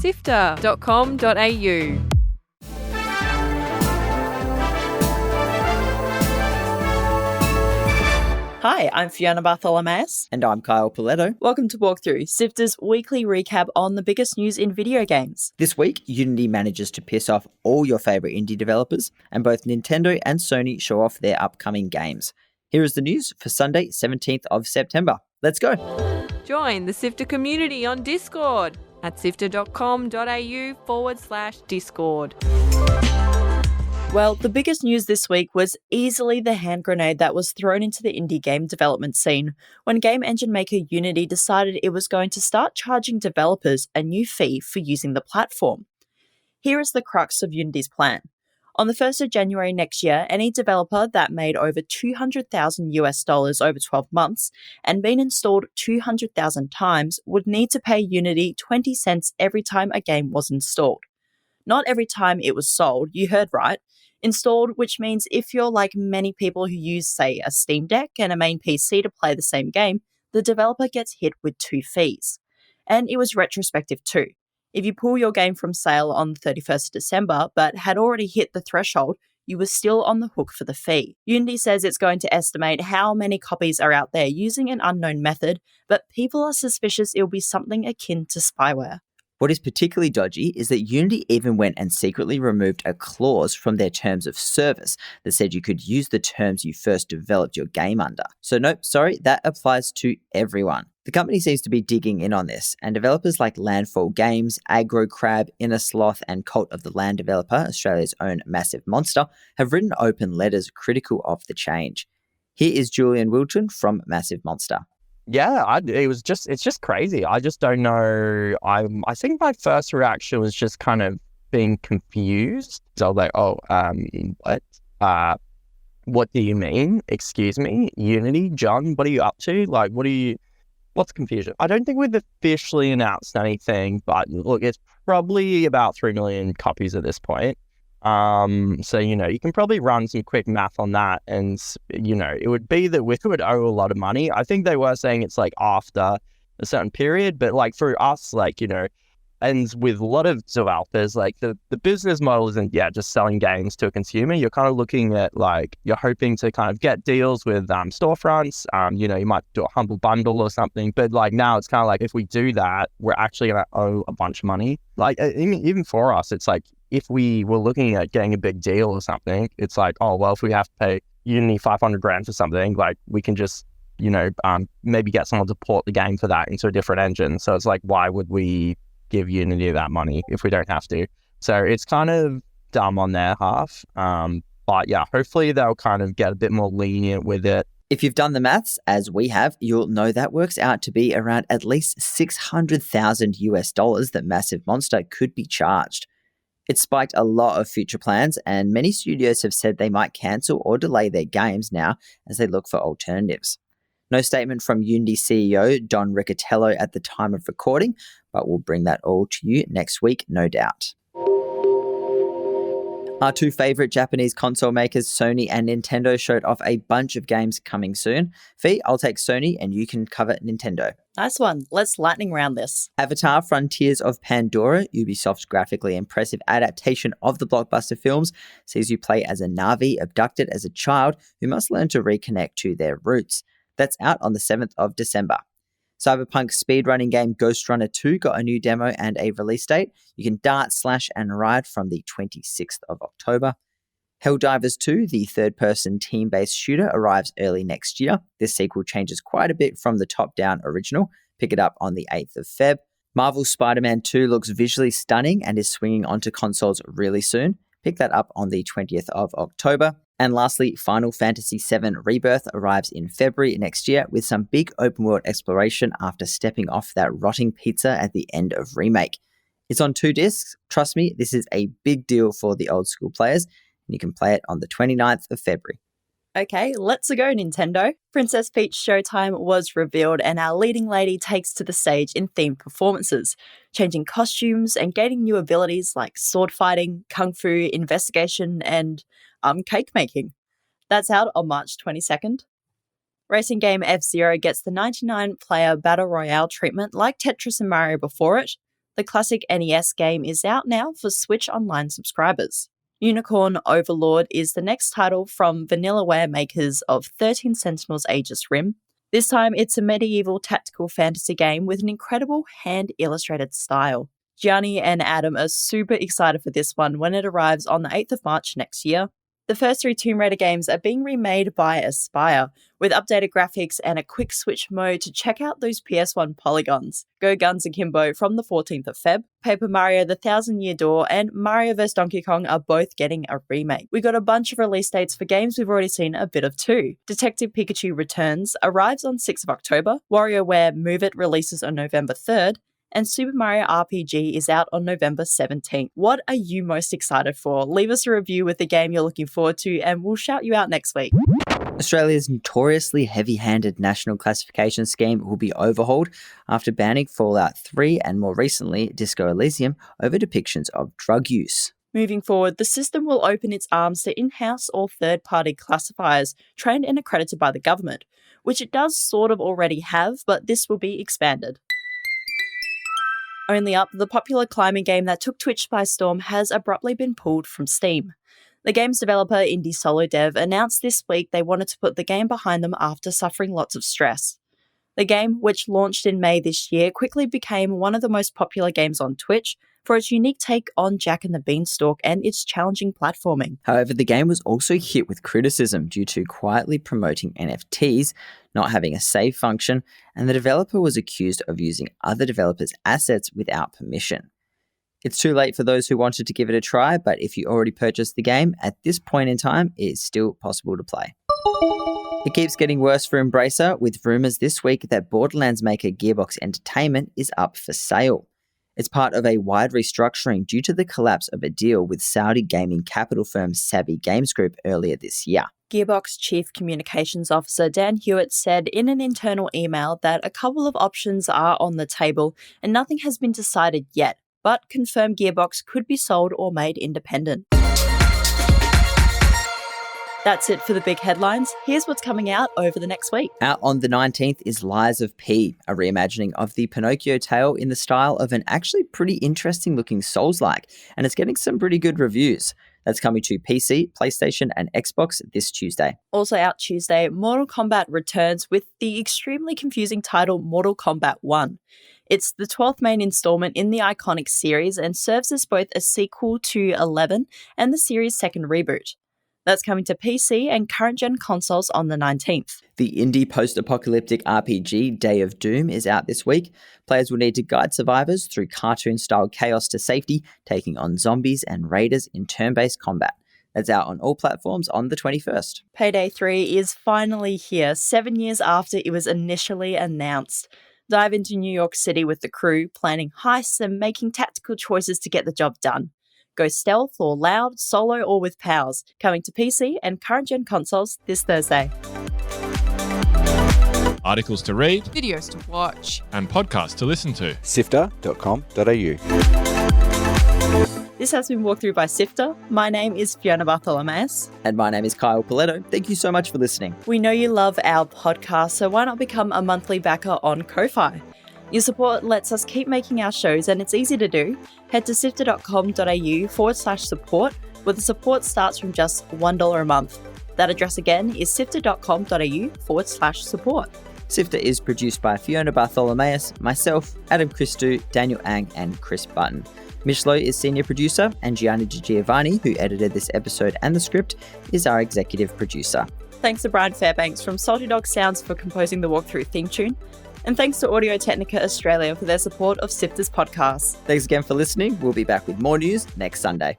SIFTER.com.au. Hi, I'm Fiona Bartholomaeus. And I'm Kyle Pauletto. Welcome to Walkthrough, SIFTER's weekly recap on the biggest news in video games. This week, Unity manages to piss off all your favourite indie developers, and both Nintendo and Sony show off their upcoming games. Here is the news for Sunday, 17th of September. Let's go. Join the SIFTER community on Discord at sifter.com.au/Discord. Well, the biggest news this week was easily the hand grenade that was thrown into the indie game development scene when game engine maker Unity decided it was going to start charging developers a new fee for using the platform. Here is the crux of Unity's plan. On the 1st of January next year, any developer that made over $200,000 over 12 months and been installed 200,000 times would need to pay Unity 20 cents every time a game was installed. Not every time it was sold, you heard right. Installed, which means if you're like many people who use, say, a Steam Deck and a main PC to play the same game, the developer gets hit with 2 fees. And it was retrospective too. If you pull your game from sale on the 31st of December but had already hit the threshold, you were still on the hook for the fee. Unity says it's going to estimate how many copies are out there using an unknown method, but people are suspicious it'll be something akin to spyware. What is particularly dodgy is that Unity even went and secretly removed a clause from their terms of service that said you could use the terms you first developed your game under. So nope, sorry, that applies to everyone. The company seems to be digging in on this, and developers like Landfall Games, Aggro Crab, Inner Sloth, and Cult of the Land developer, Australia's own Massive Monster, have written open letters critical of the change. Here is Julian Wilton from Massive Monster. Yeah, it's just crazy. I just don't know. I think my first reaction was just kind of being confused. So I was like, what? What do you mean? Excuse me? Unity? John, what are you up to? Like, what's confusion? I don't think we've officially announced anything, but look, it's probably about 3 million copies at this point. So, you can probably run some quick math on that, and, it would be that we would owe a lot of money. I think they were saying it's like after a certain period, but like for us, and with a lot of developers, like the business model isn't, just selling games to a consumer. You're kind of looking at you're hoping to kind of get deals with storefronts. You might do a humble bundle or something, but now it's kind of like if we do that, we're actually going to owe a bunch of money. Even for us, it's like, if we were looking at getting a big deal or something, it's like, oh, well, if we have to pay Unity $500,000 for something, we can just, maybe get someone to port the game for that into a different engine. So it's like, why would we give Unity that money if we don't have to? So it's kind of dumb on their half. But yeah, hopefully they'll kind of get a bit more lenient with it. If you've done the maths, as we have, you'll know that works out to be around at least $600,000 that Massive Monster could be charged. It spiked a lot of future plans, and many studios have said they might cancel or delay their games now as they look for alternatives. No statement from Unity CEO Don Riccatello at the time of recording, but we'll bring that all to you next week, no doubt. Our 2 favourite Japanese console makers, Sony and Nintendo, showed off a bunch of games coming soon. Fee, I'll take Sony and you can cover Nintendo. Nice one. Let's lightning round this. Avatar: Frontiers of Pandora, Ubisoft's graphically impressive adaptation of the blockbuster films, sees you play as a Na'vi abducted as a child who must learn to reconnect to their roots. That's out on the 7th of December. Cyberpunk speedrunning game Ghost Runner 2 got a new demo and a release date. You can dart, slash, and ride from the 26th of October. Helldivers 2, the third-person team-based shooter, arrives early next year. This sequel changes quite a bit from the top-down original. Pick it up on the 8th of Feb. Marvel's Spider-Man 2 looks visually stunning and is swinging onto consoles really soon. Pick that up on the 20th of October. And lastly, Final Fantasy VII Rebirth arrives in February next year with some big open-world exploration after stepping off that rotting pizza at the end of Remake. It's on 2 discs. Trust me, this is a big deal for the old school players, and you can play it on the 29th of February. Okay, let's go, Nintendo. Princess Peach Showtime was revealed, and our leading lady takes to the stage in themed performances, changing costumes and gaining new abilities like sword fighting, kung fu, investigation, and cake making. That's out on March 22nd. Racing game F-Zero gets the 99-player Battle Royale treatment like Tetris and Mario before it. the classic NES game is out now for Switch Online subscribers. Unicorn Overlord is the next title from Vanillaware makers of 13 Sentinels Aegis Rim. This time it's a medieval tactical fantasy game with an incredible hand-illustrated style. Gianni and Adam are super excited for this one when it arrives on the 8th of March next year. The first 3 Tomb Raider games are being remade by Aspyr, with updated graphics and a quick switch mode to check out those PS1 polygons. Go Guns Akimbo from the 14th of Feb. Paper Mario The Thousand Year Door and Mario vs Donkey Kong are both getting a remake. We got a bunch of release dates for games we've already seen a bit of too. Detective Pikachu Returns arrives on 6th of October, WarioWare Move It releases on November 3rd, and Super Mario RPG is out on November 17th. What are you most excited for? Leave us a review with the game you're looking forward to and we'll shout you out next week. Australia's notoriously heavy-handed national classification scheme will be overhauled after banning Fallout 3 and more recently Disco Elysium over depictions of drug use. Moving forward, the system will open its arms to in-house or third-party classifiers trained and accredited by the government, which it does sort of already have, but this will be expanded. Only Up, the popular climbing game that took Twitch by storm, has abruptly been pulled from Steam. The game's developer, Indie Solo Dev, announced this week they wanted to put the game behind them after suffering lots of stress. The game, which launched in May this year, quickly became one of the most popular games on Twitch for its unique take on Jack and the Beanstalk and its challenging platforming. However, the game was also hit with criticism due to quietly promoting NFTs, not having a save function, and the developer was accused of using other developers' assets without permission. It's too late for those who wanted to give it a try, but if you already purchased the game, at this point in time, it is still possible to play. It keeps getting worse for Embracer, with rumours this week that Borderlands maker Gearbox Entertainment is up for sale. It's part of a wide restructuring due to the collapse of a deal with Saudi gaming capital firm Savvy Games Group earlier this year. Gearbox Chief Communications Officer Dan Hewitt said in an internal email that a couple of options are on the table and nothing has been decided yet, but confirmed Gearbox could be sold or made independent. That's it for the big headlines. Here's what's coming out over the next week. Out on the 19th is Lies of P, a reimagining of the Pinocchio tale in the style of an actually pretty interesting looking Souls-like, and it's getting some pretty good reviews. That's coming to PC, PlayStation, and Xbox this Tuesday. Also out Tuesday, Mortal Kombat returns with the extremely confusing title Mortal Kombat 1. It's the 12th main installment in the iconic series and serves as both a sequel to 11 and the series' second reboot. That's coming to PC and current-gen consoles on the 19th. The indie post-apocalyptic RPG Day of Doom is out this week. Players will need to guide survivors through cartoon-style chaos to safety, taking on zombies and raiders in turn-based combat. That's out on all platforms on the 21st. Payday 3 is finally here, 7 years after it was initially announced. Dive into New York City with the crew, planning heists and making tactical choices to get the job done. Go stealth or loud, solo or with pals. Coming to PC and current-gen consoles this Thursday. Articles to read, Videos to watch. and podcasts to listen to. SIFTER.com.au. This has been walked through by SIFTER. My name is Fiona Bartholomaeus. And my name is Kyle Pauletto. Thank you so much for listening. We know you love our podcast, so why not become a monthly backer on Ko-Fi? Your support lets us keep making our shows and it's easy to do. Head to sifter.com.au/support, where the support starts from just $1 a month. That address again is sifter.com.au/support. SIFTER is produced by Fiona Bartholomaeus, myself, Adam Christou, Daniel Ang, and Chris Button. Mitch is senior producer, and Gianni Giovanni, who edited this episode and the script, is our executive producer. Thanks to Brian Fairbanks from Salty Dog Sounds for composing the walkthrough theme tune. And thanks to Audio Technica Australia for their support of SIFTER's podcast. Thanks again for listening. We'll be back with more news next Sunday.